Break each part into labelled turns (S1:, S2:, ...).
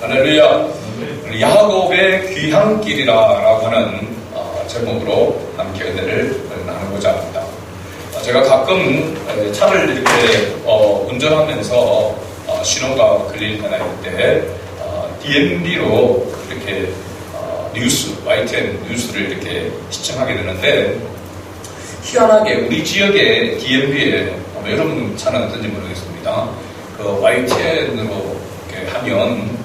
S1: 할렐루야. 야곱의 귀향길이라고 하는 제목으로 함께 은혜를 나누고자 합니다. 제가 가끔 차를 이렇게 운전하면서 신호가 걸릴 때나 이럴 때 DMB로 이렇게 뉴스, YTN 뉴스를 이렇게 시청하게 되는데, 희한하게 우리 지역의 DMB에 여러분 차는 어떤지 모르겠습니다. 그 YTN으로 이렇게 하면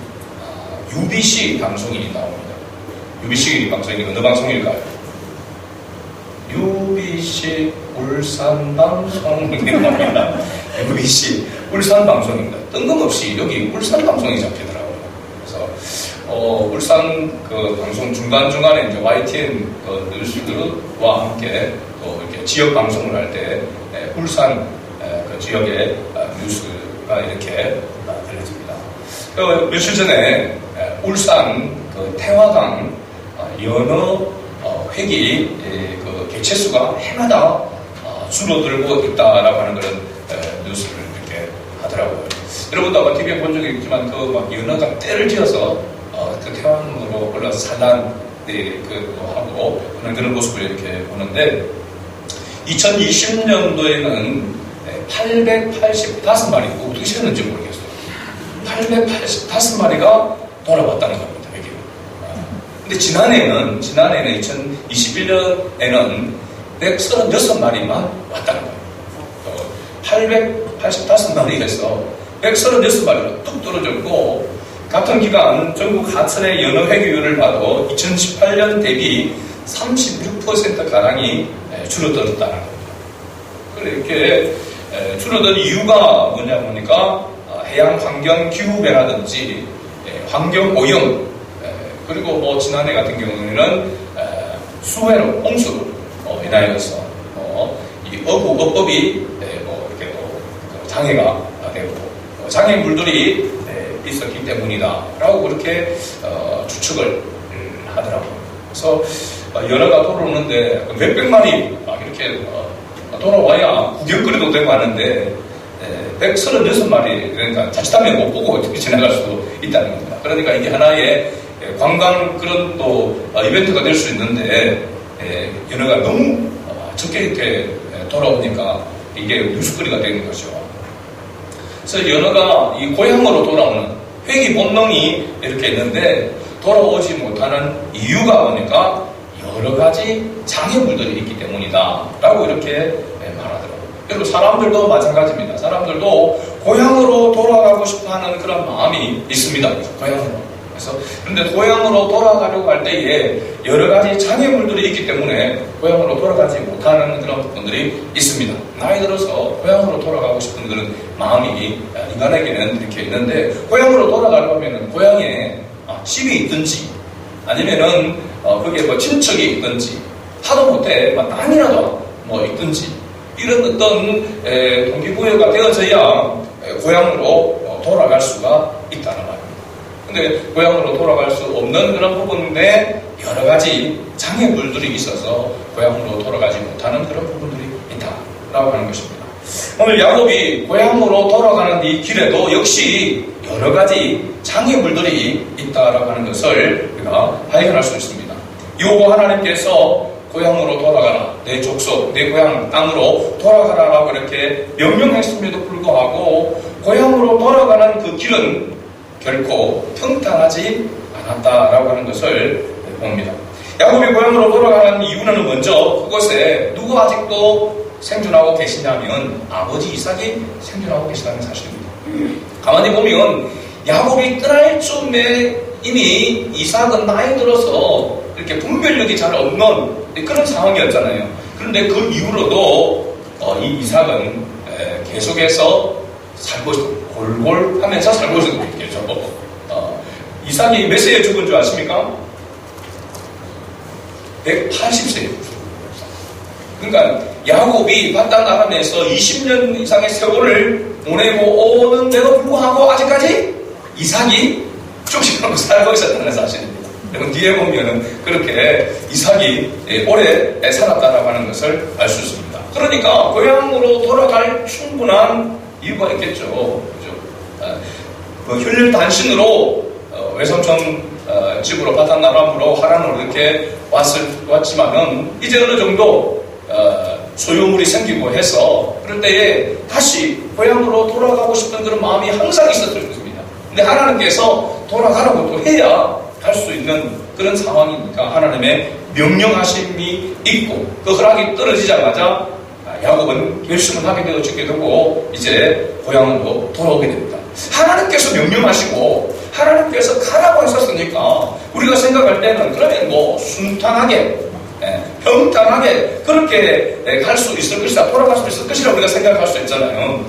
S1: UBC 방송이 나옵니다. UBC 방송이 어느 방송일까요? UBC 울산 방송이 나옵니다. UBC 울산 방송입니다. 뜬금없이 여기 울산 방송이 잡히더라고요. 그래서 울산 그 방송 중간중간에 이제 YTN 그 뉴스와 함께 또 이렇게 지역 방송을 할 때 울산 그 지역의 뉴스가 이렇게 들려집니다. 그 며칠 전에 울산 그 태화강 연어 획이 그 개체수가 해마다 줄어들고 있다라고 하는 그런 뉴스를 이렇게 하더라고요. 여러분도 아마 TV에 본 적이 있지만 그 막 연어가 떼를 지어서 그 태화강으로 올라서 산란 하고 그런 모습을 이렇게 보는데, 2020년도에는 885마리, 어떻게 세었는지 모르겠어요. 885마리가 돌아왔다는 겁니다, 여기로. 근데 지난해에는 2021년에는 136마리만 왔다는 거예요. 885마리에서 136마리로 뚝 떨어졌고, 같은 기간 전국 하천의 연어 회귀율을 봐도 2018년 대비 36%가량이 줄어들었다는 겁니다. 이렇게 줄어든 이유가 뭐냐 보니까 해양 환경 기후변화라든지 환경 오염, 그리고 뭐 지난해 같은 경우에는 수해로 홍수로 인하여서 이 어법이 이렇게 장애가 되고 장애물들이 있었기 때문이다라고 그렇게 추측을 하더라고요. 그래서 연어가 돌아오는데 몇백 마리 이렇게 돌아와야 구경거리도 되고 하는데 136마리, 그러니까 자칫하면 못 보고 어떻게 지나갈 수도 있다는 겁니다. 그러니까 이게 하나의 관광 그런 또 이벤트가 될 수 있는데, 연어가 너무 적게 이렇게 돌아오니까 이게 뉴스거리가 되는 거죠. 그래서 연어가 이 고향으로 돌아오는 회귀 본능이 이렇게 있는데, 돌아오지 못하는 이유가 뭐니까 여러 가지 장애물들이 있기 때문이다 라고 이렇게 말하더라고요. 그리고 사람들도 마찬가지입니다. 사람들도 고향으로 돌아가고 싶어하는 그런 마음이 있습니다. 고향으로. 그런데 고향으로 돌아가려고 할 때에 여러 가지 장애물들이 있기 때문에 고향으로 돌아가지 못하는 그런 부분들이 있습니다. 나이 들어서 고향으로 돌아가고 싶은 그런 마음이 인간에게는 이렇게 있는데, 고향으로 돌아가려면 고향에 집이 있든지 아니면은 그게 뭐 친척이 있든지 하도 못해 땅이라도 있든지 이런 어떤 동기부여가 되어져야 고향으로 돌아갈 수가 있다는 말입니다. 근데 고향으로 돌아갈 수 없는 그런 부분에 여러 가지 장애물들이 있어서 고향으로 돌아가지 못하는 그런 부분들이 있다라고 하는 것입니다. 오늘 야곱이 고향으로 돌아가는 이 길에도 역시 여러 가지 장애물들이 있다라고 하는 것을 우리가 발견할 수 있습니다. 여호와 하나님께서 고향으로 돌아가라, 내 족속, 내 고향 땅으로 돌아가라라고 이렇게 명령했음에도 불구하고 고향으로 돌아가는 그 길은 결코 평탄하지 않았다라고 하는 것을 봅니다. 야곱이 고향으로 돌아가는 이유는 먼저 그곳에 누가 아직도 생존하고 계시냐면 아버지 이삭이 생존하고 계시다는 사실입니다. 가만히 보면 야곱이 떠날 쯤에 이미 이삭은 나이 들어서 이렇게 분별력이 잘 없는 그런 상황이었잖아요. 그런데 그 이후로도 이 이삭은 계속해서 살고 있어, 골골하면서 살고 있었겠죠. 이삭이 몇 세에 죽은 줄 아십니까? 180세에. 그러니까 야곱이 바단 아람에서 20년 이상의 세월을 보내고 오는데도 불구하고 아직까지 이삭이 죽지 않고 살고 있었다는 사실입니다. 여러분 뒤에 보면은 그렇게 이삭이 오래 살았다라고 하는 것을 알 수 있습니다. 그러니까 고향으로 돌아갈 충분한 이유가 있겠죠. 그죠? 혈혈단신으로 외삼촌 집으로 바닷나람으로 하란으로 이렇게 왔지만은 이제 어느 정도 소유물이 생기고 해서 그럴 때에 다시 고향으로 돌아가고 싶은 그런 마음이 항상 있었던 것입니다. 근데 하나님께서 돌아가라고 또 해야 갈 수 있는 그런 상황이니까 하나님의 명령하심이 있고 그 허락이 떨어지자마자 야곱은 결심을 하게 되어지게 되고 이제 고향으로 돌아오게 됩니다. 하나님께서 명령하시고 하나님께서 가라고 하셨으니까 우리가 생각할 때는 그러면 뭐 순탄하게 평탄하게 그렇게 갈 수 있을 것이다, 돌아갈 수 있을 것이라 우리가 생각할 수 있잖아요.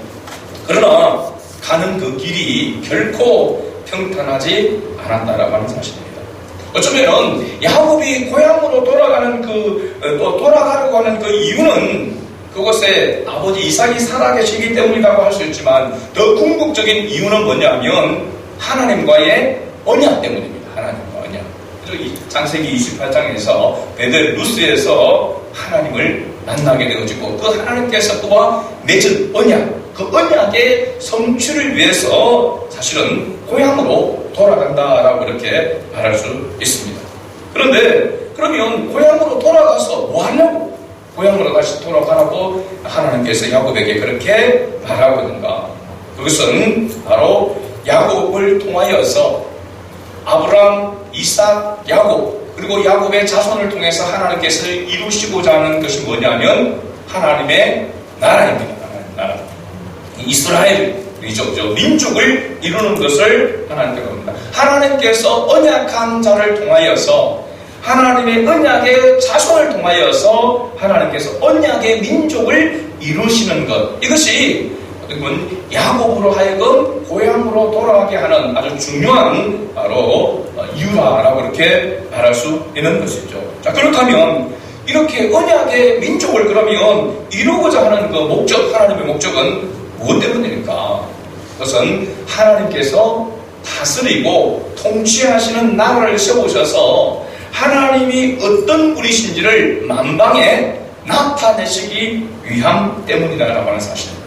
S1: 그러나 가는 그 길이 결코 평탄하지 않았다라고 하는 사실입니다. 어쩌면은 야곱이 고향으로 돌아가는 돌아가려고 하는 그 이유는 그곳에 아버지 이삭이 살아계시기 때문이라고 할 수 있지만 더 궁극적인 이유는 뭐냐면 하나님과의 언약 때문입니다. 하나님과 언약. 이 창세기 28장에서 베델 루스에서 하나님을 만나게 되어지고 그 하나님께서 그와 맺은 언약, 그 언약의 성취를 위해서 사실은 고향으로 돌아간다라고 이렇게 말할 수 있습니다. 그런데 그러면 고향으로 돌아가서 뭐 하려고? 고향으로 다시 돌아가라고 하나님께서 야곱에게 그렇게 말하거든가. 그것은 바로 야곱을 통하여서 아브라함, 이삭, 야곱 그리고 야곱의 자손을 통해서 하나님께서 이루시고자 하는 것이 뭐냐면 하나님의 나라입니다. 하나님의 나라. 이스라엘이죠. 민족을 이루는 것을 하나님께서 합니다. 하나님께서 언약한 자를 통하여서 하나님의 언약의 자손을 통하여서 하나님께서 언약의 민족을 이루시는 것, 이것이 야곱으로 하여금 고향으로 돌아가게 하는 아주 중요한 바로 이유라고 이렇게 말할 수 있는 것이죠. 자, 그렇다면 이렇게 언약의 민족을 그러면 이루고자 하는 그 목적, 하나님의 목적은 무엇 때문입니까? 그것은 하나님께서 다스리고 통치하시는 나라를 세우셔서 하나님이 어떤 분이신지를 만방에 나타내시기 위함 때문이다라고 하는 사실입니다.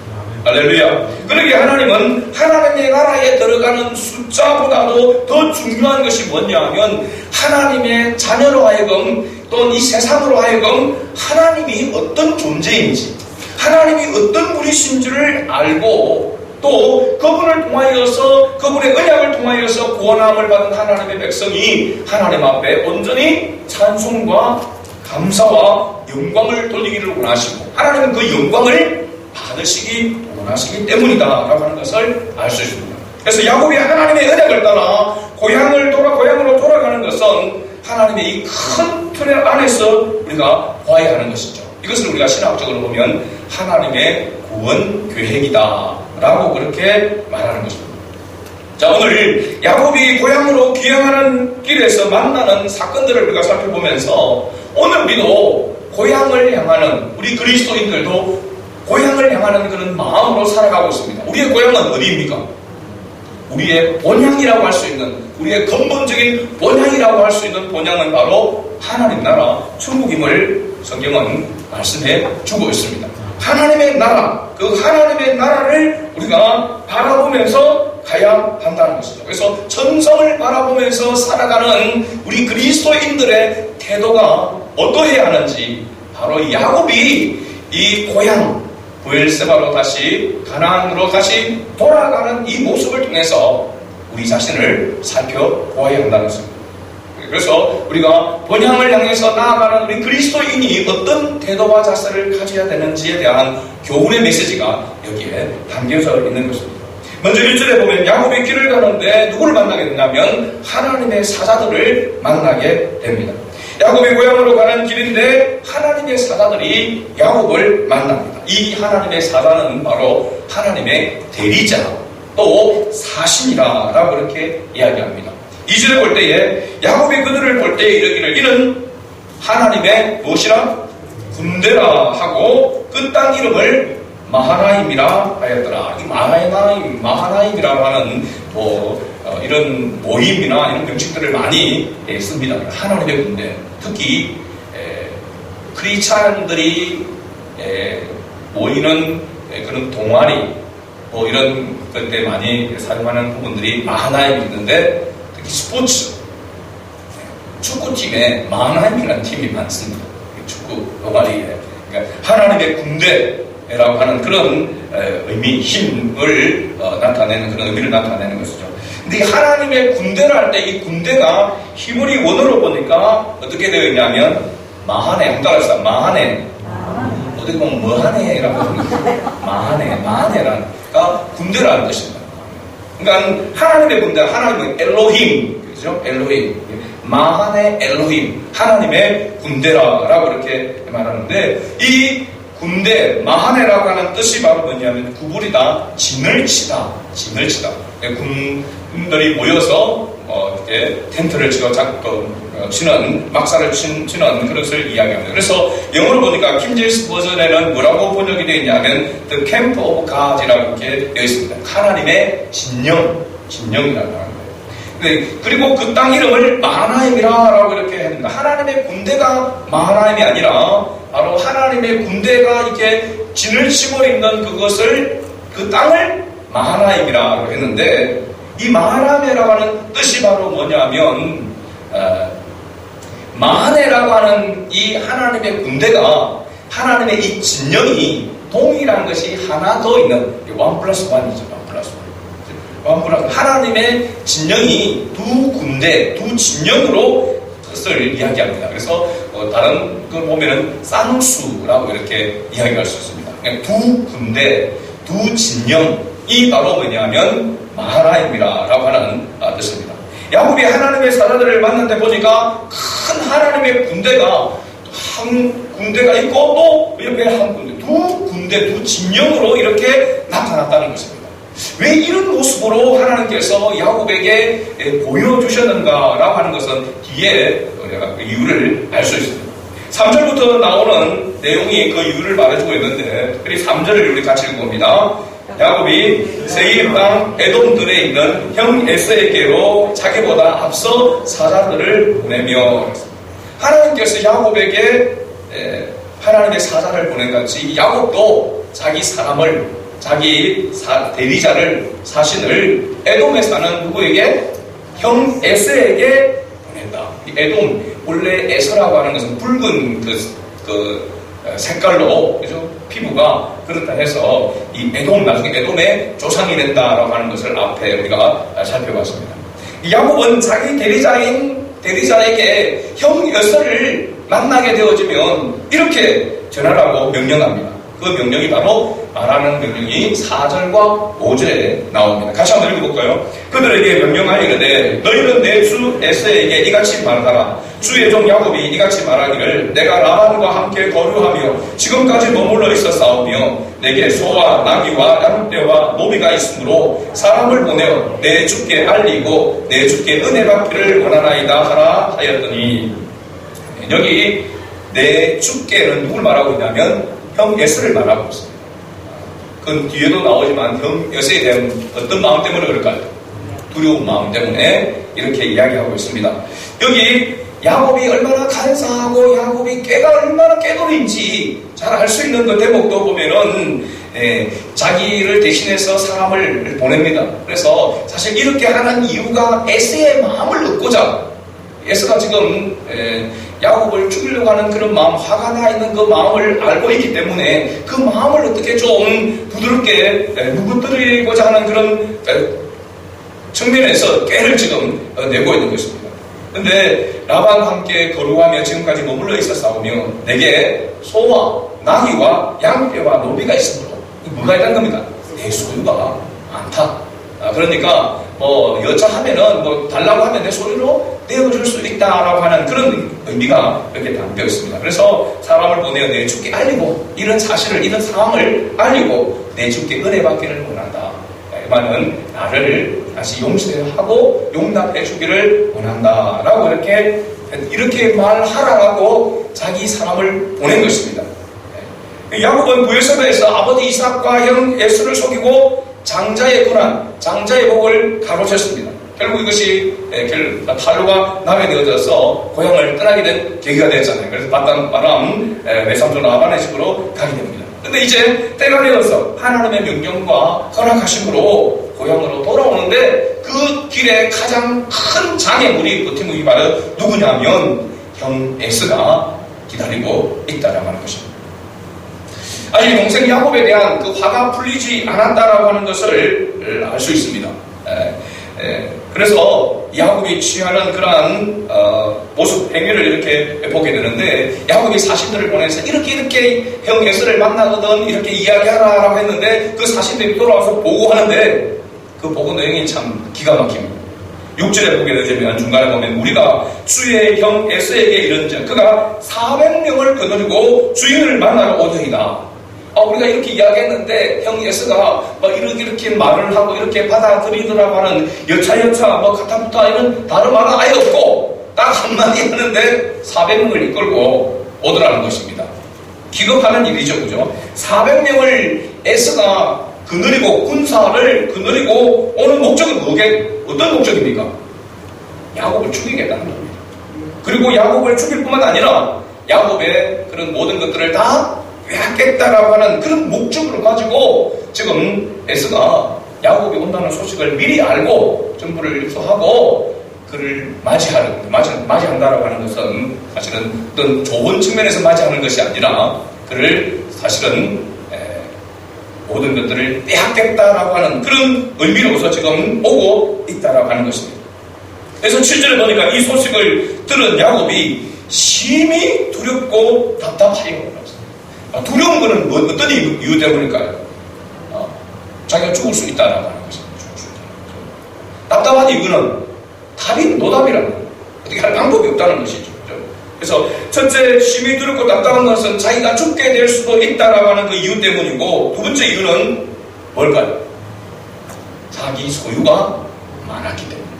S1: 할렐루야. 그러기에 하나님은 하나님의 나라에 들어가는 숫자보다도 더 중요한 것이 뭐냐면 하나님의 자녀로 하여금 또는 이 세상으로 하여금 하나님이 어떤 존재인지 하나님이 어떤 분이신지를 알고 또 그분을 통하여서 그분의 언약을 통하여서 구원함을 받은 하나님의 백성이 하나님 앞에 온전히 찬송과 감사와 영광을 돌리기를 원하시고 하나님은 그 영광을 받으시기 원하시기 때문이다라고 하는 것을 알 수 있습니다. 그래서 야곱이 하나님의 언약을 따라 고향으로 돌아가는 것은 하나님의 이 큰 틀 안에서 우리가 봐야 하는 것이죠. 이것을 우리가 신학적으로 보면 하나님의 구원 계획이다라고 그렇게 말하는 것입니다. 자, 오늘 야곱이 고향으로 귀향하는 길에서 만나는 사건들을 우리가 살펴보면서 오늘 우리도 고향을 향하는 우리 그리스도인들도 고향을 향하는 그런 마음으로 살아가고 있습니다. 우리의 고향은 어디입니까? 우리의 본향이라고 할 수 있는 우리의 근본적인 본향이라고 할 수 있는 본향은 바로 하나님 나라 천국임을 성경은 말씀해 주고 있습니다. 하나님의 나라, 그 하나님의 나라를 우리가 바라보면서 가야 한다는 것이죠. 그래서 천성을 바라보면서 살아가는 우리 그리스도인들의 태도가 어떠해야 하는지 바로 야곱이 이 고향 브엘세바로 다시 가나안으로 다시 돌아가는 이 모습을 통해서 우리 자신을 살펴보아야 한다는 것입니다. 그래서 우리가 본향을 향해서 나아가는 우리 그리스도인이 어떤 태도와 자세를 가져야 되는지에 대한 교훈의 메시지가 여기에 담겨져 있는 것입니다. 먼저 1절에 보면 야곱이 길을 가는데 누구를 만나게 되냐면 하나님의 사자들을 만나게 됩니다. 야곱이 고향으로 가는 길인데 하나님의 사자들이 야곱을 만납니다. 이 하나님의 사자는 바로 하나님의 대리자 또 사신이라고 이렇게 이야기합니다. 2절에 볼 때에 야곱이 그들을 볼 때에 이르기를 이는 하나님의 무엇이라? 군대라 하고 그 땅 이름을 마하나임이라 하였더라. 이 마하나임이라고 하는 이런 모임이나 이런 명칭들을 많이 씁니다. 하나님의 군대. 특히 크리스찬들이 모이는 그런 동아리 이런 그때 많이 사용하는 부분들이 마하나임이 있는데 스포츠, 축구팀에 마하나임이라는 팀이 많습니다. 축구 동아리에. 그러니까 하나님의 군대라고 하는 그런 의미, 힘을 나타내는 그런 의미를 나타내는 것이죠. 근데 이 하나님의 군대를 할 때 이 군대가 히브리 원어로 보니까 어떻게 되어 있냐면 마하네, 한번 따라합시다. 마하네. 어떻게 보면 뭐하네라고 합니다. 마하네라니까 군대라는 뜻입니다. 그러니까 하나님의 군대, 하나님은 엘로힘, 그죠? 엘로힘. 마하네 엘로힘, 하나님의 군대라고 이렇게 말하는데, 이 군대, 마하네라고 하는 뜻이 바로 뭐냐면 구부리다, 진을 치다. 군들이 모여서 이렇게 텐트를 치는, 막사를 치는 그런 것을 이야기합니다. 그래서 영어로 보니까 킹제임스 버전에는 뭐라고 번역이 되어 있냐면 The Camp of God이라고 이렇게 되어 있습니다. 하나님의 진영이라고 하는 거예요. 네, 그리고 그 땅 이름을 마하나임이라고 이렇게 합니다. 하나님의 군대가 마하나임이 아니라 바로 하나님의 군대가 이렇게 진을 치고 있는 그 땅을 마하나임이라고 했는데, 이 마하나임이라고 하는 뜻이 바로 뭐냐면 마하네라고 하는 이 하나님의 군대가, 하나님의 이 진영이 동일한 것이 하나 더 있는 1+1이죠. 하나님의 진영이 두 군대, 두 진영으로 뜻을 이야기합니다. 그래서 다른 걸 보면은 쌍수라고 이렇게 이야기할 수 있습니다. 두 군대, 두 진영이 바로 뭐냐면 마하나임이라고 하는 뜻입니다. 야곱이 하나님의 사자들을 만났는데 보니까 큰 하나님의 군대가 한 군대가 있고 또 옆에 한 군대, 두 군대, 두 진영으로 이렇게 나타났다는 것입니다. 왜 이런 모습으로 하나님께서 야곱에게 보여주셨는가라고 하는 것은 뒤에 우리가 그 이유를 알 수 있습니다. 3절부터 나오는 내용이 그 이유를 말해주고 있는데, 특별히 3절을 우리 같이 읽어봅니다. 야곱이 세일 땅 에돔들에 있는 형 에서에게로 자기보다 앞서 사자들을 보내며, 하나님께서 야곱에게 하나님의 사자를 보낸같이 야곱도 자기 사람을, 자기 대리자를, 사신을 에돔에 사는 누구에게? 형 에서에게 보낸다. 이 에돔, 원래 에서라고 하는 것은 붉은 그 색깔로, 그죠? 피부가 그렇다 해서 이 에돔, 나중에 에돔의 조상이 된다라고 하는 것을 앞에 우리가 살펴봤습니다. 야곱은 자기 대리자에게 형 에서를 만나게 되어지면 이렇게 전하라고 명령합니다. 그 명령이 바로 말하는 명령이 4절과 5절에 나옵니다. 같이 한번 읽어볼까요? 그들에게 명령하여 이르되 너희는 내 주 에서에게 이같이 말하라. 주의 종 야곱이 이같이 말하기를 내가 라반과 함께 거류하며 지금까지 머물러 있었사오며 내게 소와 나귀와 양떼와 노비가 있으므로 사람을 보내어 내 주께 알리고 내 주께 은혜 받기를 원하나이다 하라 하였더니, 여기 내 주께는 누굴 말하고 있냐면 형 에서를 말하고 있습니다. 그건 뒤에도 나오지만 형 에서에 대한 어떤 마음 때문에 그럴까요? 두려운 마음 때문에 이렇게 이야기하고 있습니다. 여기 야곱이 얼마나 간사하고 야곱이 깨가 얼마나 깨돌인지 잘 알 수 있는 그 대목도 보면은 자기를 대신해서 사람을 보냅니다. 그래서 사실 이렇게 하는 이유가 에서의 마음을 얻고자, 에서가 지금 야곱을 죽이려고 하는 그런 마음, 화가 나 있는 그 마음을 알고 있기 때문에 그 마음을 어떻게 좀 부드럽게 누구뜨리고자 하는 그런 측면에서 깨를 지금 내고 있는 것입니다. 근데 라반과 함께 거류하며 지금까지 머물러 있었사오며 내게 소와 나귀와 양떼와 노비가 있으므로, 뭐가 있다는 겁니다. 내 소유가 많다. 그러니까 여차하면은 달라고 하면 내 소유로 내어줄 수 있다라고 하는 그런 의미가 이렇게 담겨 있습니다. 그래서 사람을 보내어 내 주께 알리고, 이런 사실을, 이런 상황을 알리고 내 주께 은혜 받기를 원한다. 이만은 나를 다시 용서하고 용납해 주기를 원한다라고 이렇게 말하라고 자기 사람을 보낸 것입니다. 야곱은 부엘세바에서 아버지 이삭과 형 에서를 속이고 장자의 고난, 장자의 복을 가로챘습니다. 결국 이것이 팔로가 남에 되어져서 고향을 떠나게 된 계기가 되었잖아요. 그래서 바람 외삼촌 라반의 집으로 가게 됩니다. 근데 이제 때가 되어서 하나님의 명령과 허락하심으로 고향으로 돌아오는데 그 길에 가장 큰 장애물이 버팀목이 바로 누구냐면 형 에서가 기다리고 있다라고 하는 것입니다. 아직 동생 야곱에 대한 그 화가 풀리지 않았다라고 하는 것을 알 수 있습니다. 그래서 야곱이 취하는 그러한 모습, 행위를 이렇게 보게 되는데, 야곱이 사신들을 보내서 이렇게 형 에서를 만나거든 이렇게 이야기하라라고 했는데, 그 사신들이 돌아와서 보고하는데 그 보고 내용이 참 기가 막힙니다. 6절에 보게 되면 중간에 보면 우리가 주의 형 에서에게 이른즉 그가 400명을 거느리고 주인을 만나러 오더이다. 우리가 이렇게 이야기했는데 형 에서가 이렇게 말을 하고 이렇게 받아들이더라고 하는 여차여차 가타부타 이런 다른 말은 아예 없고 딱 한마디 하는데 400명을 이끌고 오더라는 것입니다. 기겁하는 일이죠, 그죠? 400명을 에서가 거느리고 군사를 거느리고 오는 목적은 어떤 목적입니까? 야곱을 죽이겠다는 겁니다. 그리고 야곱을 죽일 뿐만 아니라 야곱의 그런 모든 것들을 다 빼앗겠다라고 하는 그런 목적으로 가지고 지금 에서가 야곱이 온다는 소식을 미리 알고 전부를 입수하고 그를 맞이한다라고 하는 것은 사실은 어떤 좋은 측면에서 맞이하는 것이 아니라 그를 사실은 모든 것들을 빼앗겠다라고 하는 그런 의미로서 지금 오고 있다라고 하는 것입니다. 그래서 7절에 보니까 이 소식을 들은 야곱이 심히 두렵고 답답하여. 두려운 것은 어떤 이유 때문일까요? 자기가 죽을 수 있다라고 하는 것입니다. 답답한 이유는 답이 노답이라는 거예요. 어떻게 할 방법이 없다는 것이죠. 그래서 첫째, 심히 두렵고 답답한 것은 자기가 죽게 될 수도 있다라고 하는 그 이유 때문이고, 두 번째 이유는 뭘까요? 자기 소유가 많았기 때문입니다.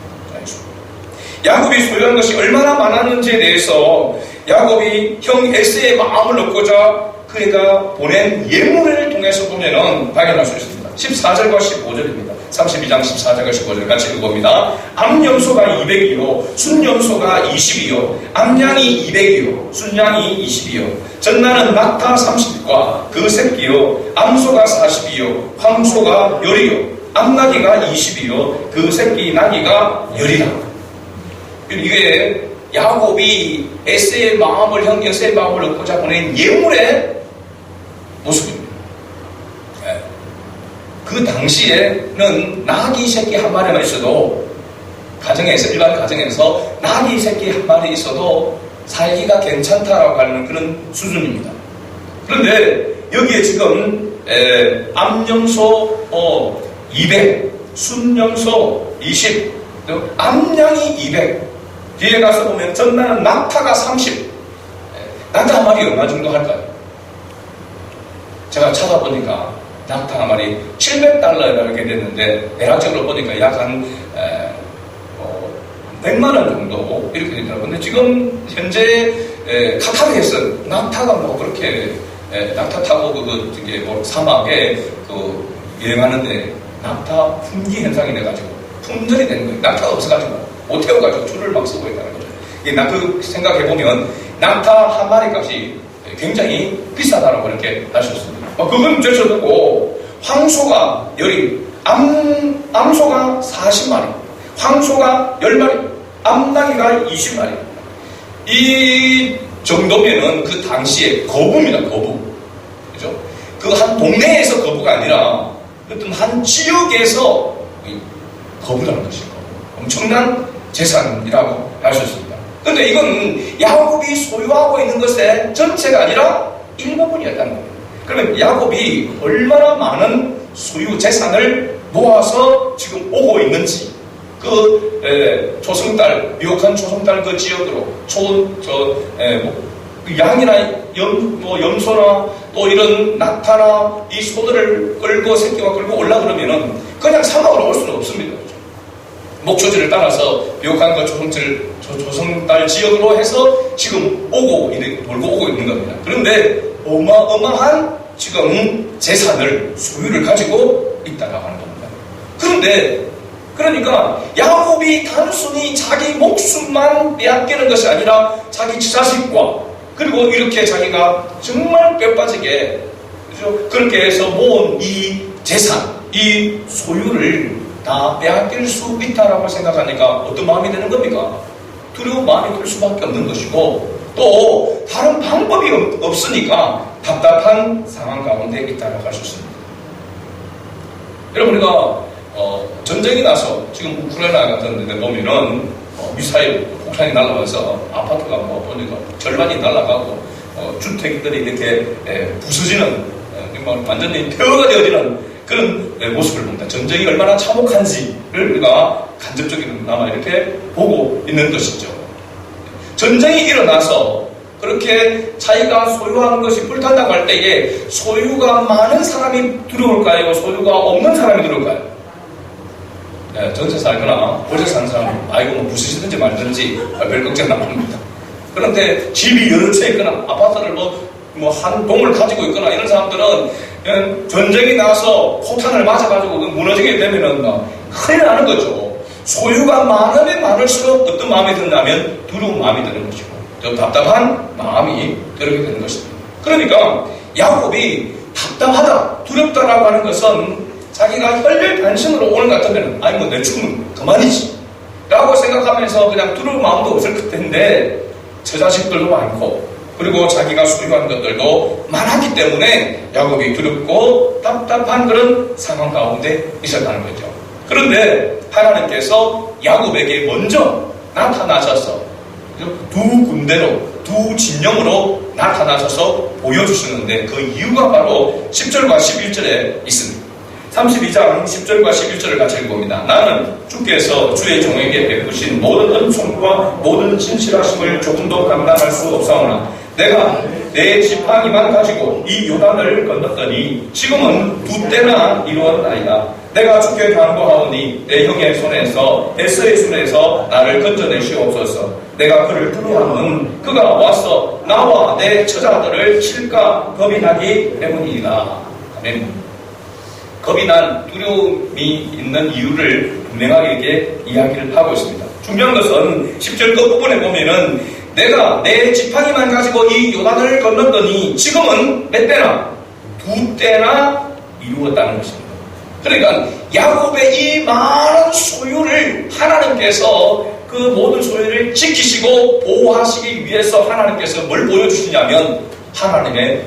S1: 야곱이 소유한 것이 얼마나 많았는지에 대해서 야곱이 형 에서의 마음을 얻고자 그가 보낸 예물을 통해서 보면은 발견할 수 있습니다. 14절과 15절입니다. 32장 14절과 15절 같이 읽어봅니다. 암염소가 200이요, 순염소가 20이요, 암양이 200이요, 순양이 20이요, 전나는 낙타 30과 그 새끼요, 암소가 40이요, 황소가 10이요, 암나귀가 20이요, 그 새끼 나귀가 10이라. 이게 야곱이 에서의 마음을, 형 에서의 마음을 얻고자 보낸 예물의 모습입니다. 그 당시에는 나귀 새끼 한 마리만 있어도 일반 가정에서 나귀 새끼 한 마리 있어도 살기가 괜찮다라고 하는 그런 수준입니다. 그런데 여기에 지금 암염소 200, 순염소 20, 암양이 200, 뒤에 가서 보면 전나는 낙타가 30, 낙타 한 마리 얼마 정도 할까요? 제가 찾아보니까 낙타 한 마리 $700 이렇게 됐는데, 대략적으로 보니까 약 한 100만 원 정도 이렇게 되더라고요. 근데 지금 현재 카타르에서 낙타가 그렇게 낙타 타고 사막에 여행하는데 낙타 품귀 현상이 돼가지고 품절이 되는 거예요. 낙타가 없어가지고 못 태워가지고 줄을 막 서고 있다는 거죠. 생각해보면 낙타 한 마리 값이 굉장히 비싸다라고 이렇게 할 수 있습니다. 그건 제쳐두고 황소가 10이, 암소가 40마리, 황소가 10마리, 암나귀가 20마리. 이 정도면은 그 당시에 거부입니다. 거부. 그죠? 그 한 동네에서 거부가 아니라 어떤 한 지역에서 거부라는 것이고 엄청난 재산이라고 할 수 있습니다. 그런데 이건 야곱이 소유하고 있는 것의 전체가 아니라 일부분이었다는 겁니다. 그러면 야곱이 얼마나 많은 소유 재산을 모아서 지금 오고 있는지, 초승달, 미혹한 초승달 그 지역으로 양이나 염소나 또 이런 낙타나 이 소들을 끌고 새끼와 끌고 올라 그러면은 그냥 사막으로 올 수는 없습니다. 목초지를 따라서 미혹한 그 초승달 지역으로 해서 지금 돌고 오고 있는 겁니다. 그런데 어마어마한 지금 재산을, 소유를 가지고 있다고 하는 겁니다. 그러니까 야곱이 단순히 자기 목숨만 빼앗기는 것이 아니라 자기 자식과 그리고 이렇게 자기가 정말 뼈빠지게 그렇게 해서 모은 이 재산, 이 소유를 다 빼앗길 수 있다라고 생각하니까 어떤 마음이 되는 겁니까? 두려운 마음이 들 수밖에 없는 것이고, 또 다른 방법이 없으니까 답답한 상황 가운데 있다라고 할 수 있습니다. 여러분, 우리가 전쟁이 나서 지금 우크라이나 같은 데 보면은 미사일 폭탄이 날아와서 아파트가 보니까 절반이 날아가고 주택들이 이렇게 부서지는, 완전히 폐허가 되어지는 그런 모습을 봅니다. 전쟁이 얼마나 참혹한지를 우리가 간접적으로나마 이렇게 보고 있는 것이죠. 전쟁이 일어나서 그렇게 자기가 소유하는 것이 불탄다고 할 때에 소유가 많은 사람이 두려울까요? 소유가 없는 사람이 두려울까요? 전세 살거나 월세 사는 사람은 아이고 뭐 부수시든지 말든지 별 걱정 안 합니다. 그런데 집이 여러 채 있거나 아파트를 한 동을 가지고 있거나 이런 사람들은 그냥 전쟁이 나서 포탄을 맞아가지고 무너지게 되면은 큰일 나는 거죠. 소유가 많으면 많을수록 어떤 마음이 드냐면 두려운 마음이 드는 것이고 또 답답한 마음이 들게 되는 것입니다. 그러니까 야곱이 답답하다, 두렵다라고 하는 것은 자기가 혈혈단신으로 오는 것 같으면 아니 뭐 내 죽으면 그만이지 라고 생각하면서 그냥 두려운 마음도 없을 텐데 처자식들도 많고 그리고 자기가 소유한 것들도 많았기 때문에 야곱이 두렵고 답답한 그런 상황 가운데 있었다는 거죠. 그런데 하나님께서 야곱에게 먼저 나타나셔서 두 군대로, 두 진영으로 나타나셔서 보여주시는데 그 이유가 바로 10절과 11절에 있습니다. 32장 10절과 11절을 같이 읽어봅니다. 나는 주께서 주의 종에게 베푸신 모든 은총과 모든 진실하심을 조금도 감당할 수 없사오나 내가 내 지팡이만 가지고 이 요단을 건넜더니 지금은 두 때나 이루었나이다. 내가 주께 간구하오니 내 형의 손에서 에서의 손에서 나를 건져내시옵소서. 내가 그를 두려워하면 그가 와서 나와 내 처자들을 칠까 겁이 나기 때문이다. 아멘. 겁이 난 두려움이 있는 이유를 분명하게 이야기를 하고 있습니다. 중요한 것은 10절 끝부분에 보면은 내가 내 지팡이만 가지고 이 요단을 건넜더니 지금은 몇 때나? 두 때나 이루었다는 것입니다. 그러니까 야곱의 이 많은 소유를 하나님께서 그 모든 소유를 지키시고 보호하시기 위해서 하나님께서 뭘 보여주시냐면 하나님의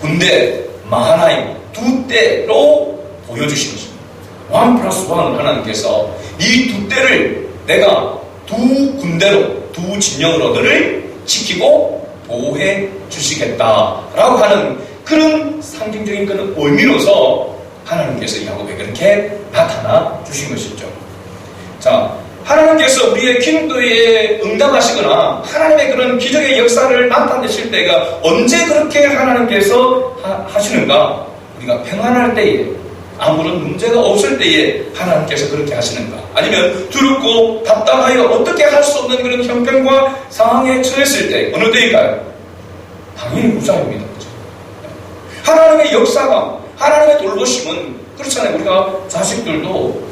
S1: 군대 많아요. 두 때로 보여주신 것입니다. 1+1 하나님께서 이 두 때를 내가 두 군대로 두 진영으로 너를 지키고 보호해 주시겠다라고 하는 그런 상징적인 그런 의미로서 하나님께서 야곱에게 그렇게 나타나 주신 것이죠. 자, 하나님께서 우리의 기도에 응답하시거나 하나님의 그런 기적의 역사를 나타내실 때가 언제 그렇게 하나님께서 하시는가? 우리가 평안할 때에 아무런 문제가 없을 때에 하나님께서 그렇게 하시는가? 아니면 두렵고 답답하여 어떻게 할 수 없는 그런 형편과 상황에 처했을 때 어느 때일까요? 당연히 무상입니다. 그렇죠? 하나님의 역사가 하나님의 돌보심은 그렇잖아요. 우리가 자식들도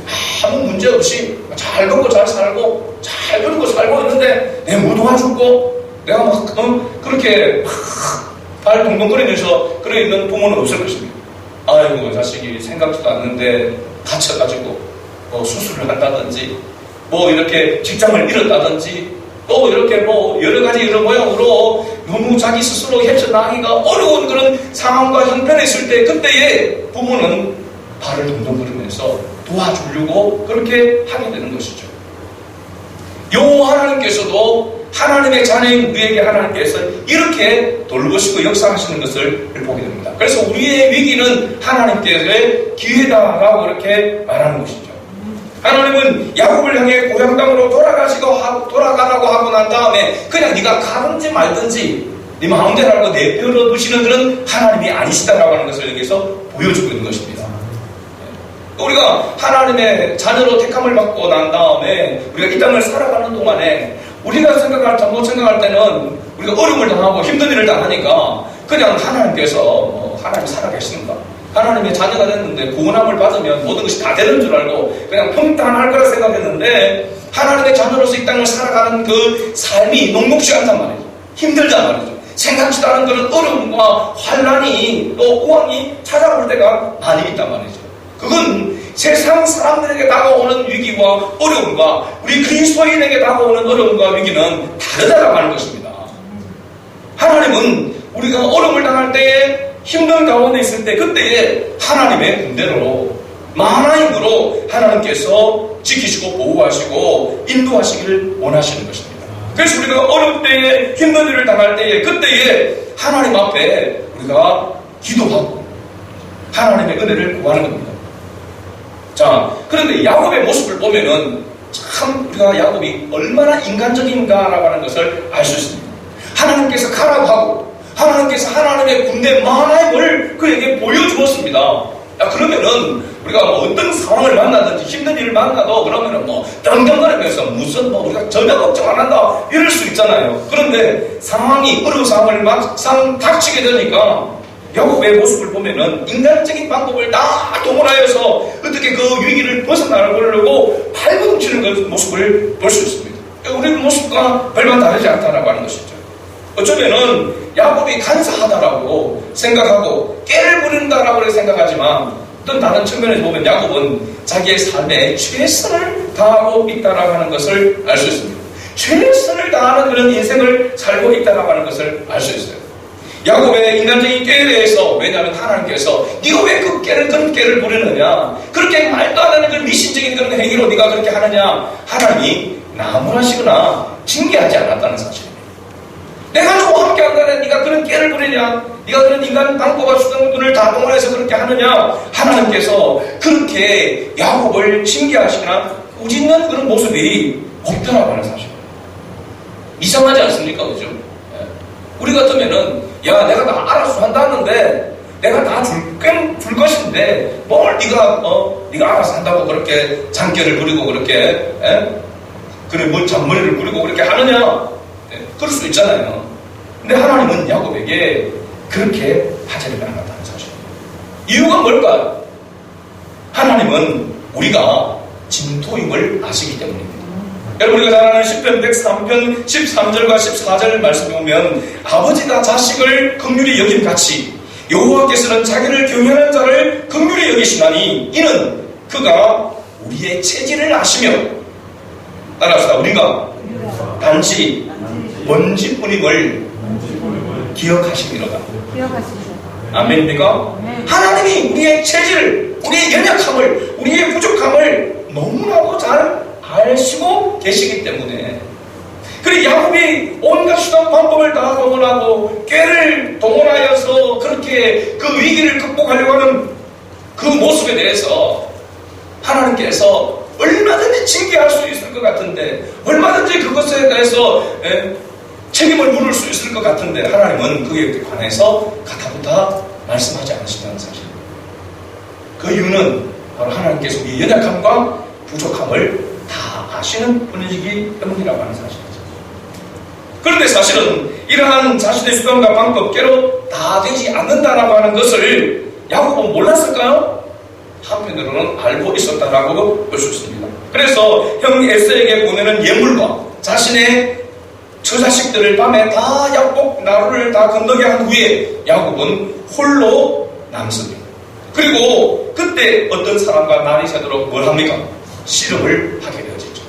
S1: 아무 문제 없이 잘 먹고 잘 살고 잘 그러고 살고 있는데 내가 뭐 도와주고 내가 막 그렇게 발 동동거리면서 그래 있는 부모는 없을 것입니다. 아이고 자식이 생각지도 않는데 다쳐가지고 뭐 수술을 한다든지 뭐 이렇게 직장을 잃었다든지 또 이렇게 뭐 여러 가지 이런 모양으로 너무 자기 스스로 헤쳐나가기가 어려운 그런 상황과 형편에 있을 때 그때에 부모는 발을 동동거리면서 도와주려고 그렇게 하게 되는 것이죠. 요 하나님께서도 하나님의 자녀인 우리에게 하나님께서 이렇게 돌보시고 역사하시는 것을 보게 됩니다. 그래서 우리의 위기는 하나님께서의 기회다라고 그렇게 말하는 것이죠. 하나님은 야곱을 향해 고향 땅으로 돌아가라고 하고 난 다음에 그냥 네가 가든지 말든지 네 마음대로 내버려 두시는 그런 하나님이 아니시다라고 하는 것을 여기서 보여주고 있는 것입니다. 우리가 하나님의 자녀로 택함을 받고 난 다음에 우리가 이 땅을 살아가는 동안에 우리가 잘못 생각할 때는 우리가 어려움을 당하고 힘든 일을 당하니까 그냥 하나님께서 하나님 살아계시는가? 하나님의 자녀가 됐는데 구원함을 받으면 모든 것이 다 되는 줄 알고 그냥 평탄할 거라 생각했는데 하나님의 자녀로서 이 땅을 살아가는 그 삶이 녹록지 않단 말이죠. 힘들단 말이죠. 생각지도 않은 그런 어려움과 환란이 또 우환이 찾아올 때가 많이 있단 말이죠. 그건 세상 사람들에게 다가오는 위기와 어려움과 우리 그리스도인에게 다가오는 어려움과 위기는 다르다라고 하는 것입니다. 하나님은 우리가 어려움을 당할 때에 힘든 가운데 있을 때 그때에 하나님의 군대로 만화의 힘으로 하나님께서 지키시고 보호하시고 인도하시기를 원하시는 것입니다. 그래서 우리가 어려울 때에 힘든 일을 당할 때에 그때에 하나님 앞에 우리가 기도하고 하나님의 은혜를 구하는 겁니다. 자, 그런데 야곱의 모습을 보면은 참 우리가 야곱이 얼마나 인간적인가라고 하는 것을 알 수 있습니다. 하나님께서 가라고 하고 하나님께서 하나님의 군대 만화의 힘을 그에게 보여주었습니다. 그러면은 우리가 어떤 상황을 만나든지 힘든 일을 만나도 그러면은 떵떵거리면서 무슨 우리가 전혀 걱정 안 한다 이럴 수 있잖아요. 그런데 상황이 어려운 상황을 막상 닥치게 되니까 야곱의 모습을 보면은 인간적인 방법을 다 동원하여서 어떻게 그 위기를 벗어나려고 발버둥치는 그 모습을 볼 수 있습니다. 우리 모습과 별반 다르지 않다라고 하는 것이죠. 어쩌면은 야곱이 간사하다라고 생각하고 깨를 부린다라고 생각하지만 어떤 다른 측면에서 보면 야곱은 자기의 삶에 최선을 다하고 있다라고 하는 것을 알 수 있습니다. 최선을 다하는 그런 인생을 살고 있다라고 하는 것을 알 수 있어요. 야곱의 인간적인 깨에 대해서 왜냐하면 하나님께서 네가 왜 그런 깨를 부리느냐 그렇게 말도 안 하는 그런 미신적인 그런 행위로 네가 그렇게 하느냐 하나님이 나무라시거나 징계하지 않았다는 사실입니다. 내가 너와 함께 한다면 네가 그런 깨를 부리냐 네가 그런 인간 방법과 수단들을 다 동원해서 그렇게 하느냐 하나님께서 그렇게 야곱을 징계하시거나 꾸짖는 그런 모습이 없다라고 하는 사실입니다. 이상하지 않습니까? 그죠? 우리 같으면은 야 내가 다 알아서 한다는데 내가 다 줄 것인데 뭘 네가 알아서 한다고 그렇게 장깨를 부리고 그렇게 그래 뭘 잔머리를 부리고 그렇게 하느냐 그럴 수 있잖아요. 근데 하나님은 야곱에게 그렇게 하지를 않았다는 사실. 이유가 뭘까요? 하나님은 우리가 진토임을 아시기 때문입니다. 여러분 우리가 잘 아는 시편 103편 13절과 14절 말씀에 보면 아버지가 자식을 긍휼히 여김같이 여호와께서는 자기를 경외하는 자를 긍휼히 여기시나니 이는 그가 우리의 체질을 아시며 따라합시다. 우리가 단지 먼지뿐임을 기억하시리로다. 아멘입니까? 하나님이 우리의 체질, 우리의 연약함을, 우리의 부족함을 너무나도 잘 아시고 계시기 때문에 그리고 야곱이 온갖 수단 방법을 다 동원하고 꾀를 동원하여서 그렇게 그 위기를 극복하려고 하는 그 모습에 대해서 하나님께서 얼마든지 징계할 수 있을 것 같은데 얼마든지 그것에 대해서 책임을 물을 수 있을 것 같은데 하나님은 그에 관해서 가타부타 말씀하지 않으신다는 사실입니다. 그 이유는 바로 하나님께서 우리의 연약함과 부족함을 다 아시는 분이시기 때문이라고 하는 사실이죠. 그런데 사실은 이러한 자신의 수단과 방법께로 다 되지 않는다라고 하는 것을 야곱은 몰랐을까요? 한편으로는 알고 있었다라고 볼 수 있습니다. 그래서 형 에서에게 보내는 예물과 자신의 처자식들을 밤에 다 약복 나루를 다 건너게 한 후에 야곱은 홀로 남습니다. 그리고 그때 어떤 사람과 날이 새도록 뭘 합니까? 씨름을 하게 되어지죠.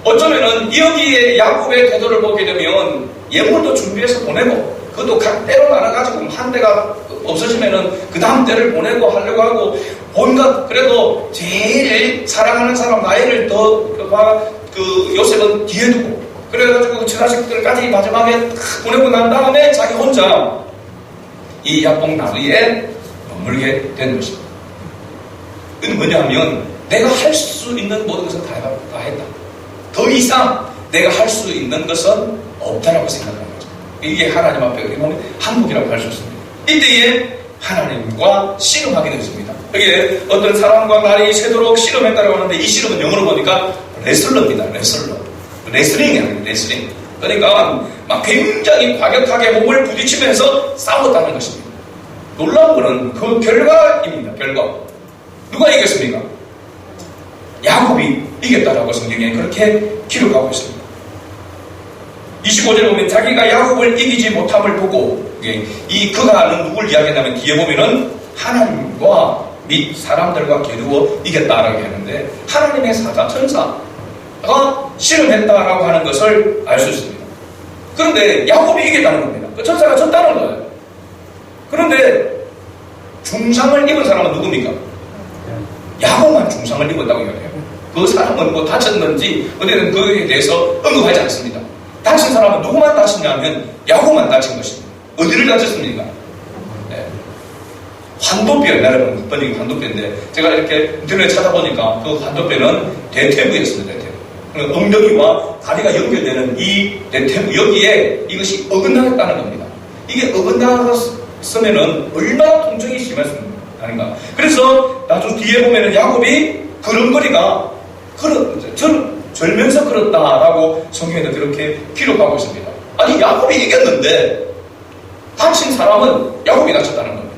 S1: 어쩌면은 여기에 야곱의 태도를 보게 되면 예물도 준비해서 보내고 그것도 각 때로 나눠가지고 한 대가 없어지면은 그 다음 때를 보내고 하려고 하고 온갖 그래도 제일 사랑하는 사람 나이를 더 요셉은 뒤에 두고 그래가지고 처자식들까지 마지막에 보내고 난 다음에 자기 혼자 이 약복 나루에 머물게 되는 것입니다. 이건 뭐냐면 내가 할 수 있는 모든 것을 다 했다. 더 이상 내가 할 수 있는 것은 없다라고 생각하는 거죠. 이게 하나님 앞에 우리 보면 한국이라고 할 수 있습니다. 이때에 하나님과 씨름하게 되었습니다. 여기에 어떤 사람과 날이 새도록 씨름했다고 하는데 이 씨름은 영어로 보니까 레슬러입니다. 레슬링이 아니에요. 레슬링. 그러니까 막 굉장히 과격하게 몸을 부딪히면서 싸웠다는 것입니다. 놀라운 것은 그 결과입니다. 결과. 누가 이겼습니까? 야곱이 이겼다라고 성경에 그렇게 기록하고 있습니다. 25절에 보면 자기가 야곱을 이기지 못함을 보고 이 그가는 누굴 이야기하냐면 뒤에 보면은 하나님과 및 사람들과 겨루어 이겼다라고 하는데 하나님의 사자 천사가 실험했다라고 하는 것을 알 수 있습니다. 그런데 야곱이 이겼다는 겁니다. 그 천사가 졌다는 거예요. 그런데 중상을 입은 사람은 누굽니까? 야곱만 중상을 입었다고 이야기해요. 그 사람은 뭐 다쳤는지 어디든 그에 대해서 언급하지 않습니다. 다친 사람은 누구만 다쳤냐면 야곱만 다친 것입니다. 어디를 다쳤습니까? 네. 환도뼈, 여러분 번역이 환도뼈인데 제가 이렇게 인터넷에 찾아보니까 그 환도뼈는 대퇴부였습니다. 대퇴부. 엉덩이와 다리가 연결되는 이 대퇴부 여기에 이것이 어긋나겠다는 겁니다. 이게 어긋나갔으면은 얼마나 통증이 심했습니까? 아닌가. 그래서 나중 뒤에 보면은 야곱이 걸음걸이가 절면서 걸었다라고 성경에도 그렇게 기록하고 있습니다. 아니 야곱이 이겼는데 다친 사람은 야곱이 다쳤다는 겁니다.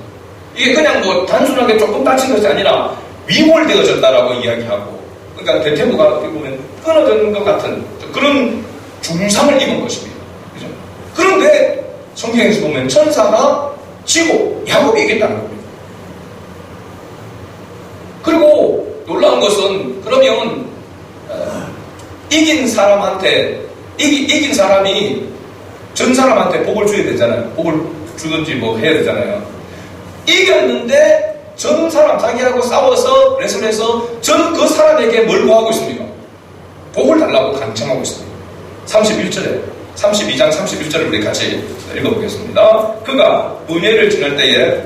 S1: 이게 그냥 뭐 단순하게 조금 다친 것이 아니라 위골되어졌다라고 이야기하고, 그러니까 대퇴부가 어떻게 보면 끊어진 것 같은 그런 중상을 입은 것입니다. 그죠? 그런데 성경에서 보면 천사가 지고 야곱이 이겼다는 겁니다. 그리고 놀라운 것은 그러면 이긴 사람한테 이긴 사람이 전 사람한테 복을 줘야 되잖아요. 복을 주든지 뭐 해야 되잖아요. 이겼는데 전 사람 자기하고 싸워서 레슬해서 전 그 사람에게 뭘 구하고 있습니까? 복을 달라고 간청하고 있습니다. 31절에 32장 31절을 우리 같이 읽어보겠습니다. 그가 문예를 지날 때에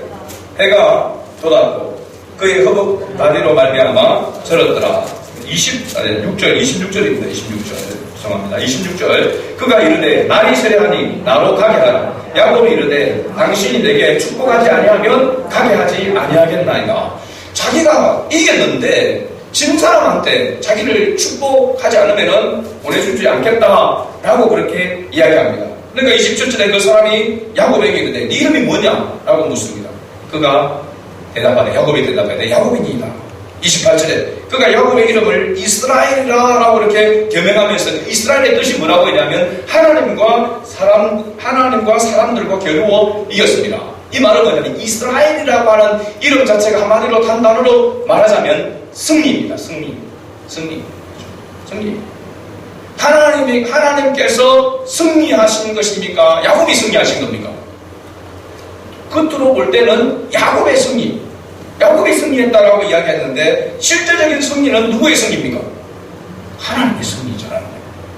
S1: 해가 돋았고 그의 허벅 다리로 말미암아 절었더라. 26절입니다. 26절. 죄송합니다. 26절. 그가 이르되 날이 세려하니 나로 가게 하라. 야곱이 이르되 당신이 내게 축복하지 아니하면 가게 하지 아니하겠나이다. 자기가 이겼는데 진 사람한테 자기를 축복하지 않으면 보내주지 않겠다라고 그렇게 이야기합니다. 그러니까 27절에 그 사람이 야곱에게 이르되 네 이름이 뭐냐? 라고 묻습니다. 그가 대답하되 야곱이 대답하되 야곱이니이다. 28절에 그가 야곱의 이름을 이스라엘이라고 이렇게 개명하면서 이스라엘의 뜻이 뭐라고 했냐면 하나님과 사람들과 겨루어 이겼습니다. 이 말은 뭐냐면 이스라엘이라고 하는 이름 자체가 한마디로 단 단어로 말하자면 승리입니다. 승리. 하나님께서 승리하신 것입니까? 야곱이 승리하신 겁니까? 끝으로 볼 때는 야곱의 승리. 야곱이 승리했다라고 이야기했는데 실제적인 승리는 누구의 승리입니까? 하나님의 승리잖아요.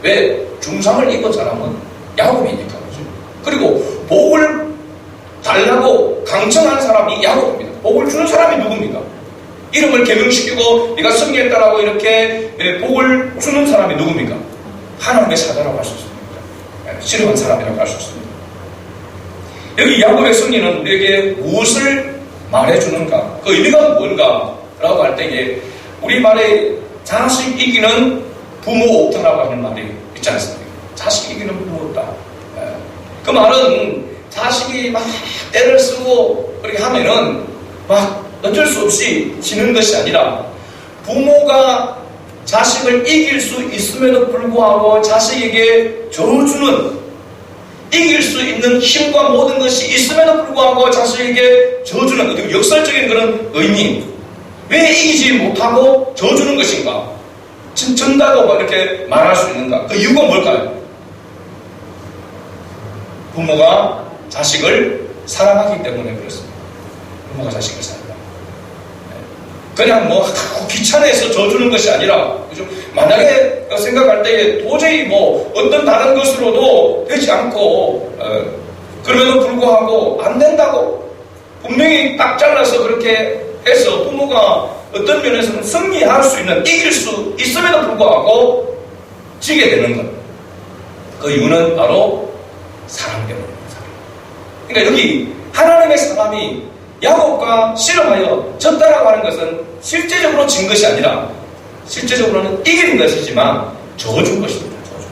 S1: 왜? 중상을 입은 사람은 야곱이니까. 그렇죠? 그리고 복을 달라고 강청한 사람이 야곱입니다. 복을 주는 사람이 누굽니까? 이름을 개명시키고 네가 승리했다라고 이렇게 복을 주는 사람이 누굽니까? 하나님의 사자라고 할 수 있습니다. 실험한 사람이라고 할 수 있습니다. 여기 야곱의 승리는 우리에게 무엇을 말해주는가? 그 의미가 뭔가라고 할 때에 우리말에 자식 이기는 부모 옥타라고 하는 말이 있지 않습니까? 자식 이기는 부모 옥타. 그 말은 자식이 막 때를 쓰고 그렇게 하면은 막 어쩔 수 없이 지는 것이 아니라 부모가 자식을 이길 수 있음에도 불구하고 자식에게 저주는 이길 수 있는 힘과 모든 것이 있음에도 불구하고 자식에게 저주는 역설적인 그런 의미. 왜 이기지 못하고 저주는 것인가? 전다고 이렇게 말할 수 있는가? 그 이유가 뭘까요? 부모가 자식을 사랑하기 때문에 그렇습니다. 부모가 자식을 사랑한다. 그냥 뭐 귀찮아서 져주는 것이 아니라, 그죠? 만약에 생각할 때에 도저히 뭐 어떤 다른 것으로도 되지 않고 그럼에도 불구하고 안 된다고 분명히 딱 잘라서 그렇게 해서 부모가 어떤 면에서는 승리할 수 있는, 이길 수 있음에도 불구하고 지게 되는 것. 그 이유는 바로 사랑 때문입니다. 그러니까 여기 하나님의 사람이 야곱과 씨름하여 졌다라고 하는 것은 실제적으로 진 것이 아니라 실제적으로는 이기는 것이지만 져준 것입니다. 져준.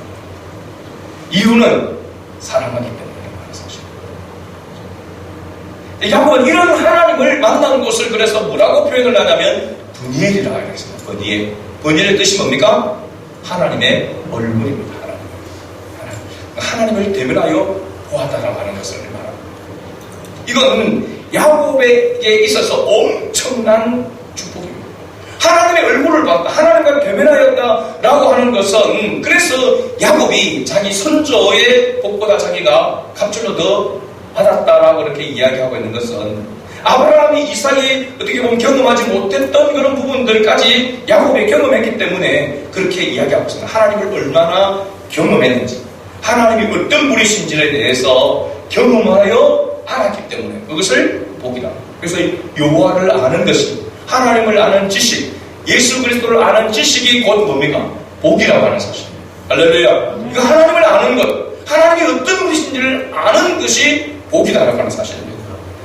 S1: 이유는 사랑하기 때문에 하는 사실입니다. 야곱은 이런 하나님을 만난 곳을 그래서 뭐라고 표현을 하냐면 브니엘이라고 하겠습니다. 브니엘. 브니엘의 뜻이 뭡니까? 하나님의 얼굴입니다. 하나님을 대면하여 보았다라고 하는 것을 말합니다. 이거는 야곱에게 있어서 엄청난 축복입니다. 하나님의 얼굴을 봤다, 하나님과 대면하였다라고 하는 것은, 그래서 야곱이 자기 선조의 복보다 자기가 갑절로 더 받았다라고 이렇게 이야기하고 있는 것은, 아브라함이 이삭이 어떻게 보면 경험하지 못했던 그런 부분들까지 야곱이 경험했기 때문에 그렇게 이야기하고 있습니다. 하나님을 얼마나 경험했는지, 하나님이 어떤 분이신지에 대해서 경험하여 알았기 때문에 그것을 복이다. 그래서 여호와를 아는 것이, 하나님을 아는 지식, 예수 그리스도를 아는 지식이 곧 뭡니까? 복이라고 하는 사실입니다. 할렐루야. 그 하나님을 아는 것, 하나님이 어떤 분이신지를 아는 것이 복이다라고 하는 사실입니다.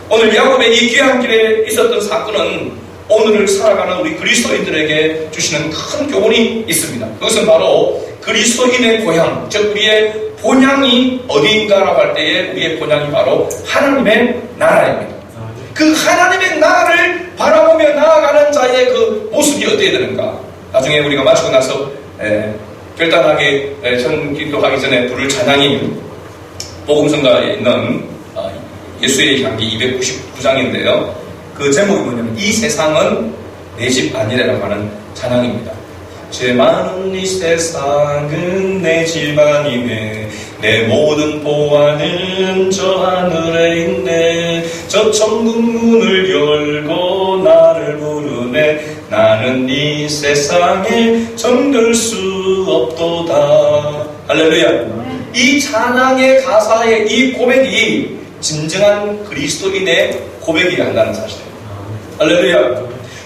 S1: 오늘 야곱의 이 귀한 길에 있었던 사건은 오늘을 살아가는 우리 그리스도인들에게 주시는 큰 교훈이 있습니다. 그것은 바로 그리스도인의 고향, 즉 우리의 본향이 어디인가라고 할 때에 우리의 본향이 바로 하나님의 나라입니다. 그 하나님의 나라를 바라보며 나아가는 자의 그 모습이 어떻게 되는가? 나중에 우리가 마치고 나서 결단하게 전기도하기 전에 부를 찬양이 복음성가에 있는 예수의 향기 299장인데요. 그 제목이 뭐냐면 이 세상은 내 집 아니라고 하는 찬양입니다. 죄 많은 이 세상은 내 집 아니네, 내 모든 보안은 저 하늘에 있네, 저 천국 문을 열고 나를 부르네, 나는 이 세상에 정들 수 없도다. 할렐루야. 이 찬양의 가사의 이 고백이 진정한 그리스도인의 고백이어야 한다는 사실입니다. 할렐루야.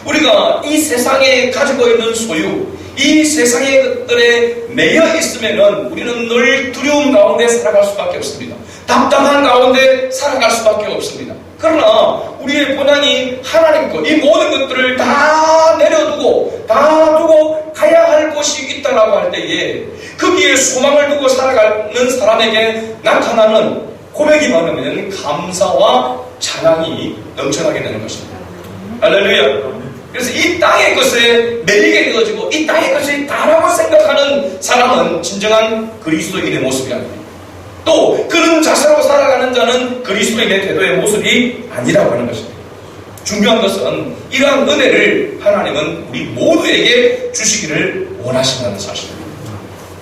S1: 우리가 이 세상에 가지고 있는 소유, 이 세상의 것들에 매여 있으면은 우리는 늘 두려움 가운데 살아갈 수밖에 없습니다. 답답한 가운데 살아갈 수밖에 없습니다. 그러나 우리의 본향이 하나님과 이 모든 것들을 다 내려두고 다 두고 가야 할 곳이 있다라고 할 때에 거기에 소망을 두고 살아가는 사람에게 나타나는 고백이 뭐냐면 감사와 찬양이 넘쳐나게 되는 것입니다. 할렐루야. 그래서 이 땅의 것에 매이게 되어지고 이 땅의 것이 다라고 생각하는 사람은 진정한 그리스도인의 모습이 아닙니다. 또 그런 자세로 살아가는 자는 그리스도인의 태도의 모습이 아니라고 하는 것입니다. 중요한 것은 이러한 은혜를 하나님은 우리 모두에게 주시기를 원하신다는 사실입니다.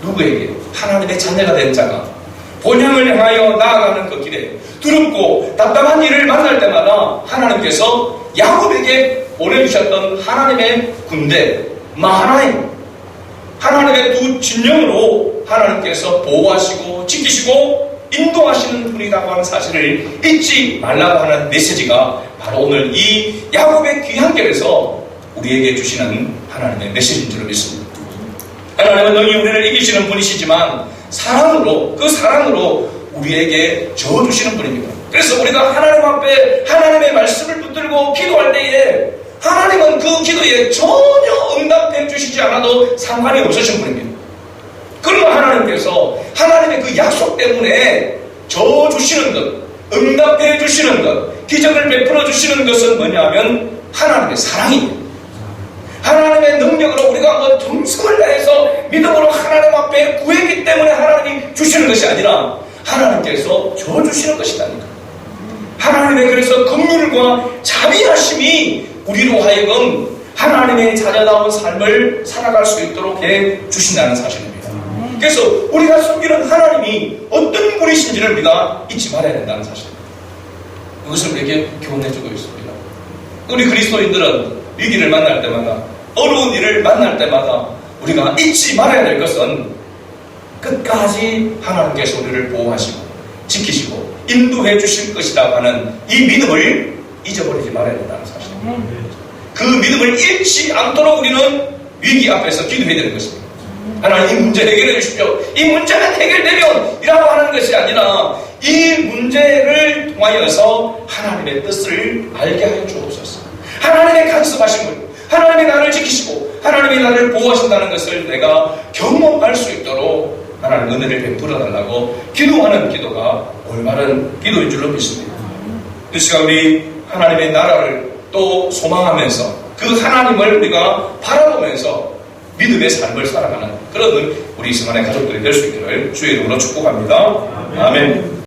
S1: 누구에게? 하나님의 자녀가 된 자가 본향을 향하여 나아가는 그 길에 두렵고 답답한 일을 만날 때마다 하나님께서 야곱에게 보내주셨던 하나님의 군대 마하나임, 하나님의 두 진영으로 하나님께서 보호하시고 지키시고 인도하시는 분이라고 하는 사실을 잊지 말라고 하는 메시지가 바로 오늘 이 야곱의 귀한 길에서 우리에게 주시는 하나님의 메시지인 줄 믿습니다. 하나님은 능히 우리를 이기시는 분이시지만 사랑으로, 그 사랑으로 우리에게 저어주시는 분입니다. 그래서 우리가 하나님 앞에 하나님의 말씀을 붙들고 기도할 때에 하나님은 그 기도에 전혀 응답해 주시지 않아도 상관이 없으신 분입니다. 그러나 하나님께서 하나님의 그 약속 때문에 저어주시는 것, 응답해 주시는 것, 기적을 베풀어 주시는 것은 뭐냐면 하나님의 사랑입니다. 하나님의 능력으로 우리가 뭐 정성을 다해서 믿음으로 하나님 앞에 구했기 때문에 하나님이 주시는 것이 아니라 하나님께서 줘주시는 것이다니까. 하나님의 그래서 긍휼과 자비하심이 우리로 하여금 하나님의 자녀다운 삶을 살아갈 수 있도록 해 주신다는 사실입니다. 그래서 우리가 섬기는 하나님이 어떤 분이신지를 우리가 잊지 말아야 된다는 사실입니다. 이것을 우리에게 교훈해주고 있습니다. 우리 그리스도인들은 위기를 만날 때마다, 어려운 일을 만날 때마다 우리가 잊지 말아야 될 것은 끝까지 하나님께서 우리를 보호하시고 지키시고 인도해 주실 것이라고 하는 이 믿음을 잊어버리지 말아야 된다는 사실입니다. 그 믿음을 잃지 않도록 우리는 위기 앞에서 기도해야 되는 것입니다. 하나님 이 문제 해결해 주십시오. 이 문제가 해결되면 이라고 하는 것이 아니라 이 문제를 통하여서 하나님의 뜻을 알게 하여 주옵소서. 하나님의 간섭하신 분, 하나님이 나를 지키시고 하나님이 나를 보호하신다는 것을 내가 경험할 수 있도록 하나님 은혜를 베풀어 달라고 기도하는 기도가 올바른 기도인 줄로 믿습니다. 이 시간 우리 하나님의 나라를 또 소망하면서 그 하나님을 우리가 바라보면서 믿음의 삶을 살아가는 그런 우리 이스만의 가족들이 될 수 있기를 주의 이름으로 축복합니다. 아멘.